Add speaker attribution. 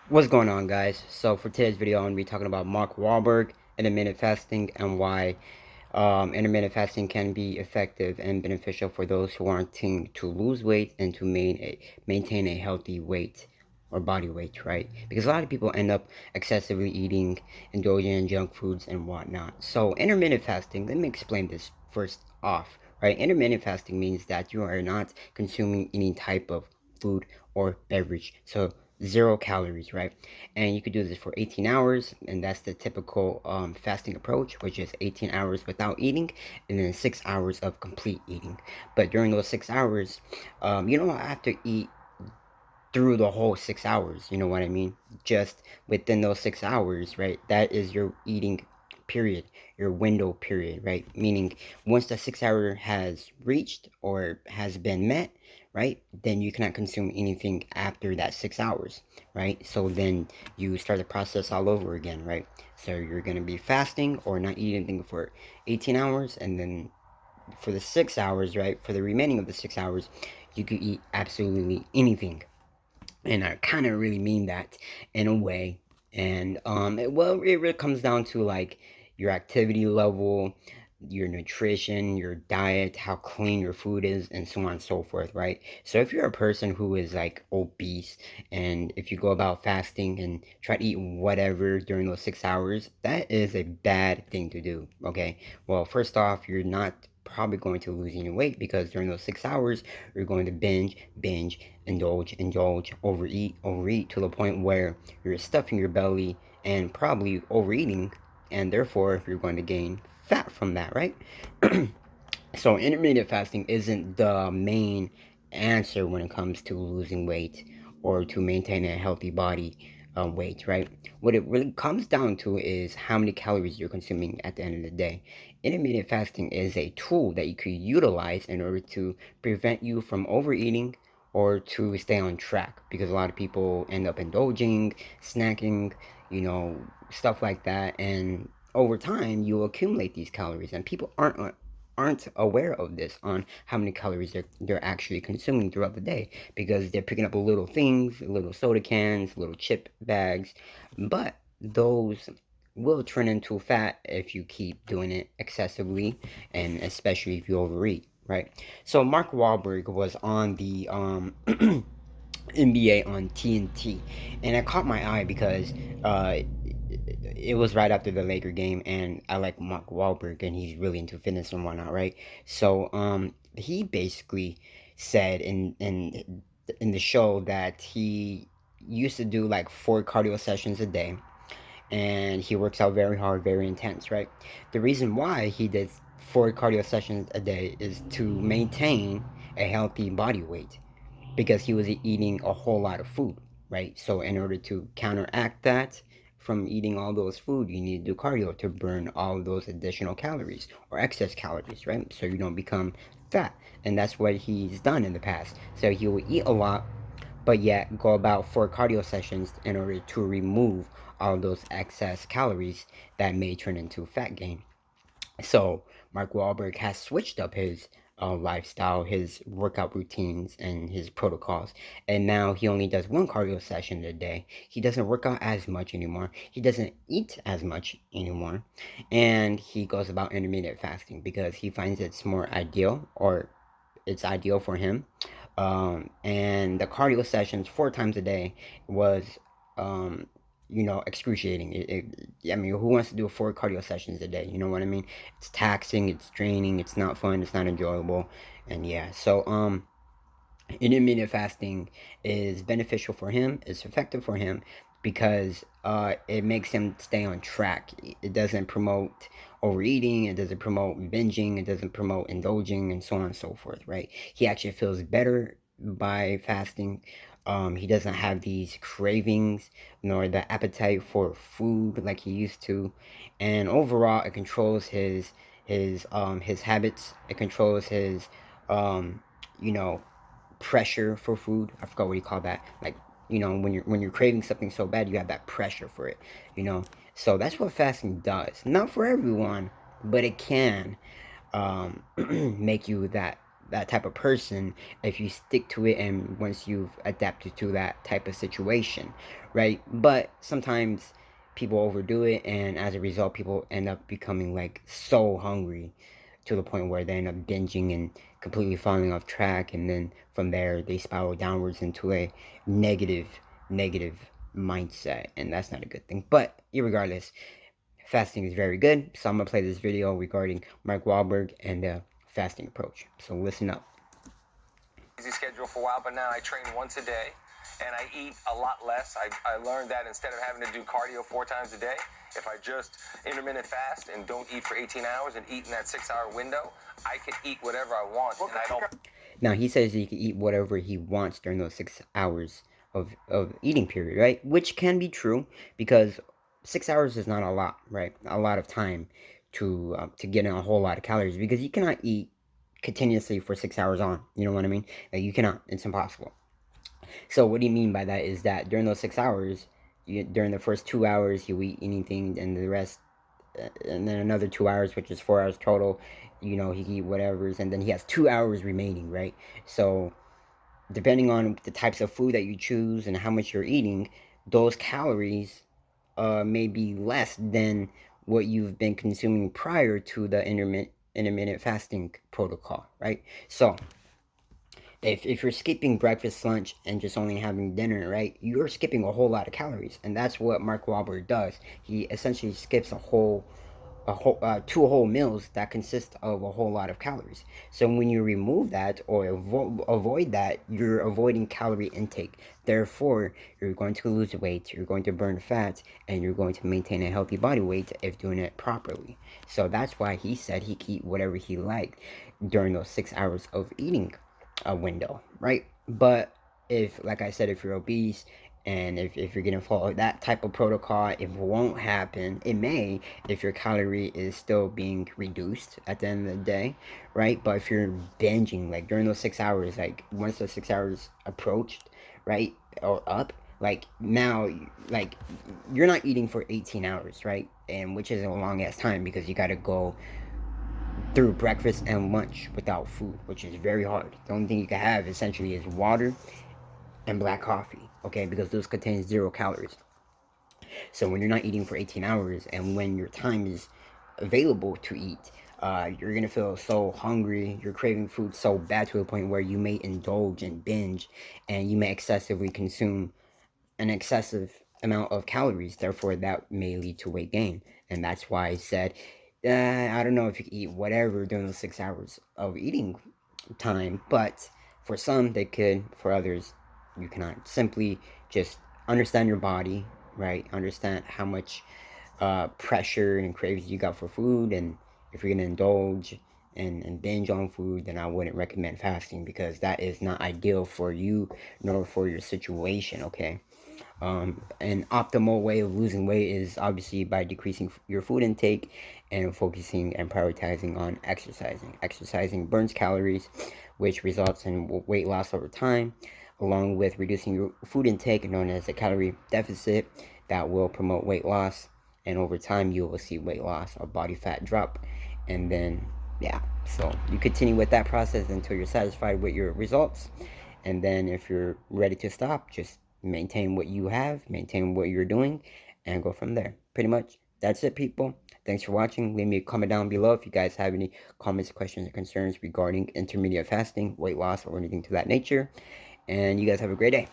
Speaker 1: What's going on, guys? So for today's video, I'm going to be talking about Mark Wahlberg, intermittent fasting, and why intermittent fasting can be effective and beneficial for those who are wanting to lose weight and to maintain a healthy weight or body weight, right? Because a lot of people end up excessively eating, indulging in junk foods and whatnot. So intermittent fasting, let me explain this first off, right? Intermittent fasting means that you are not consuming any type of food or beverage. So 0 calories, right? And you could do this for 18 hours, and that's the typical fasting approach, which is 18 hours without eating and then 6 hours of complete eating. But during those 6 hours, you don't have to eat through the whole 6 hours, you know what I mean? Just within those 6 hours, right? That is your eating period, your window period, right? Meaning once the 6 hour has reached or has been met, right, then you cannot consume anything after that 6 hours, right? So then you start the process all over again, right? So you're going to be fasting or not eating anything for 18 hours, and then for the 6 hours, right, for the remaining of the 6 hours, you could eat absolutely anything. And I kind of really mean that in a way. And it really comes down to like your activity level, your nutrition, your diet, how clean your food is, and so on and so forth, right? So if you're a person who is like obese, and if you go about fasting and try to eat whatever during those 6 hours, that is a bad thing to do. Okay, well, first off, you're not probably going to lose any weight because during those 6 hours you're going to binge, indulge, overeat to the point where you're stuffing your belly and probably overeating, and therefore you're going to gain fat from that, right? So intermittent fasting isn't the main answer when it comes to losing weight or to maintain a healthy body weight, right? What it really comes down to is how many calories you're consuming at the end of the day. Intermittent fasting is a tool that you could utilize in order to prevent you from overeating or to stay on track, because a lot of people end up indulging, snacking, stuff like that, and over time you accumulate these calories, and people aren't aware of this on how many calories they're actually consuming throughout the day, because they're picking up little things, little soda cans, little chip bags, but those will turn into fat if you keep doing it excessively, and especially if you overeat, right? So Mark Wahlberg was on the NBA on TNT, and it caught my eye because uh, it was right after the Laker game, and I like Mark Wahlberg, and he's really into fitness and whatnot, right? So he basically said in the show that he used to do like 4 cardio sessions a day, and he works out very hard, very intense, right? The reason why he did 4 cardio sessions a day is to maintain a healthy body weight, because he was eating a whole lot of food, right? So in order to counteract that from eating all those food, you need to do cardio to burn all those additional calories or excess calories, right? So you don't become fat. And that's what he's done in the past. So he will eat a lot, but yet go about 4 cardio sessions in order to remove all those excess calories that may turn into fat gain. So Mark Wahlberg has switched up his lifestyle, his workout routines, and his protocols. And now he only does 1 cardio session a day. He doesn't work out as much anymore. He doesn't eat as much anymore. And he goes about intermittent fasting because he finds it's more ideal, or it's ideal for him. And the cardio sessions 4 times a day was, um, excruciating. I mean, who wants to do 4 cardio sessions a day? You know what I mean? It's taxing, it's draining, it's not fun, it's not enjoyable, and yeah. So, intermittent fasting is beneficial for him, it's effective for him, because it makes him stay on track. It doesn't promote overeating, it doesn't promote binging, it doesn't promote indulging, and so on and so forth, right? He actually feels better by fasting. He doesn't have these cravings nor the appetite for food like he used to, and overall it controls his habits. It controls his um, you know pressure for food. I forgot what you call that. Like, when you're craving something so bad, you have that pressure for it. You know, so that's what fasting does. Not for everyone, but it can make you that type of person if you stick to it and once you've adapted to that type of situation, right? But sometimes people overdo it, and as a result, people end up becoming like so hungry to the point where they end up binging and completely falling off track, and then from there they spiral downwards into a negative mindset, and that's not a good thing. But irregardless, fasting is very good, so I'm gonna play this video regarding Mark Wahlberg and the fasting approach. So listen up.
Speaker 2: Easy schedule for a while, but now I train once a day and I eat a lot less. I learned that instead of having to do cardio 4 times a day, if I just intermittent fast and don't eat for 18 hours and eat in that 6-hour window, I can eat whatever I want, and I don't.
Speaker 1: Now he says he can eat whatever he wants during those 6 hours of eating period, right? Which can be true, because 6 hours is not a lot, right? A lot of time to get in a whole lot of calories, because you cannot eat continuously for 6 hours on. You know what I mean? Like, you cannot. It's impossible. So what do you mean by that is that during those 6 hours, during the first 2 hours, you eat anything, and the rest, and then another 2 hours, which is 4 hours total, he can eat whatever's, and then he has 2 hours remaining, right? So depending on the types of food that you choose and how much you're eating, those calories may be less than what you've been consuming prior to the intermittent fasting protocol, right? So if you're skipping breakfast, lunch, and just only having dinner, right, you're skipping a whole lot of calories, and that's what Mark Wahlberg does. He essentially skips two whole meals that consist of a whole lot of calories. So when you remove that or avoid that, you're avoiding calorie intake. Therefore, you're going to lose weight, you're going to burn fat, and you're going to maintain a healthy body weight if doing it properly. So that's why he said he could eat whatever he liked during those 6 hours of eating window, right? But if, like I said, if you're obese, and if you're gonna follow that type of protocol, it won't happen. It may, if your calorie is still being reduced at the end of the day, right? But if you're binging, like during those 6 hours, like once those 6 hours approached, right, or up, like now, like you're not eating for 18 hours, right? And which is a long ass time, because you gotta go through breakfast and lunch without food, which is very hard. The only thing you can have essentially is water and black coffee, okay, because those contain 0 calories. So when you're not eating for 18 hours, and when your time is available to eat, you're gonna feel so hungry, you're craving food so bad to a point where you may indulge and binge, and you may excessively consume an excessive amount of calories. Therefore, that may lead to weight gain. And that's why I said, I don't know if you can eat whatever during those 6 hours of eating time, but for some they could, for others you cannot. Simply just understand your body, right? Understand how much pressure and cravings you got for food, and if you're gonna indulge and binge on food, then I wouldn't recommend fasting, because that is not ideal for you nor for your situation, okay? An optimal way of losing weight is obviously by decreasing your food intake and focusing and prioritizing on exercising. Exercising burns calories, which results in weight loss over time, along with reducing your food intake, known as a calorie deficit, that will promote weight loss. And over time, you will see weight loss or body fat drop. And then, yeah, so you continue with that process until you're satisfied with your results. And then if you're ready to stop, just maintain what you have, maintain what you're doing, and go from there. Pretty much that's it, people. Thanks for watching. Leave me a comment down below if you guys have any comments, questions, or concerns regarding intermittent fasting, weight loss, or anything to that nature. And you guys have a great day.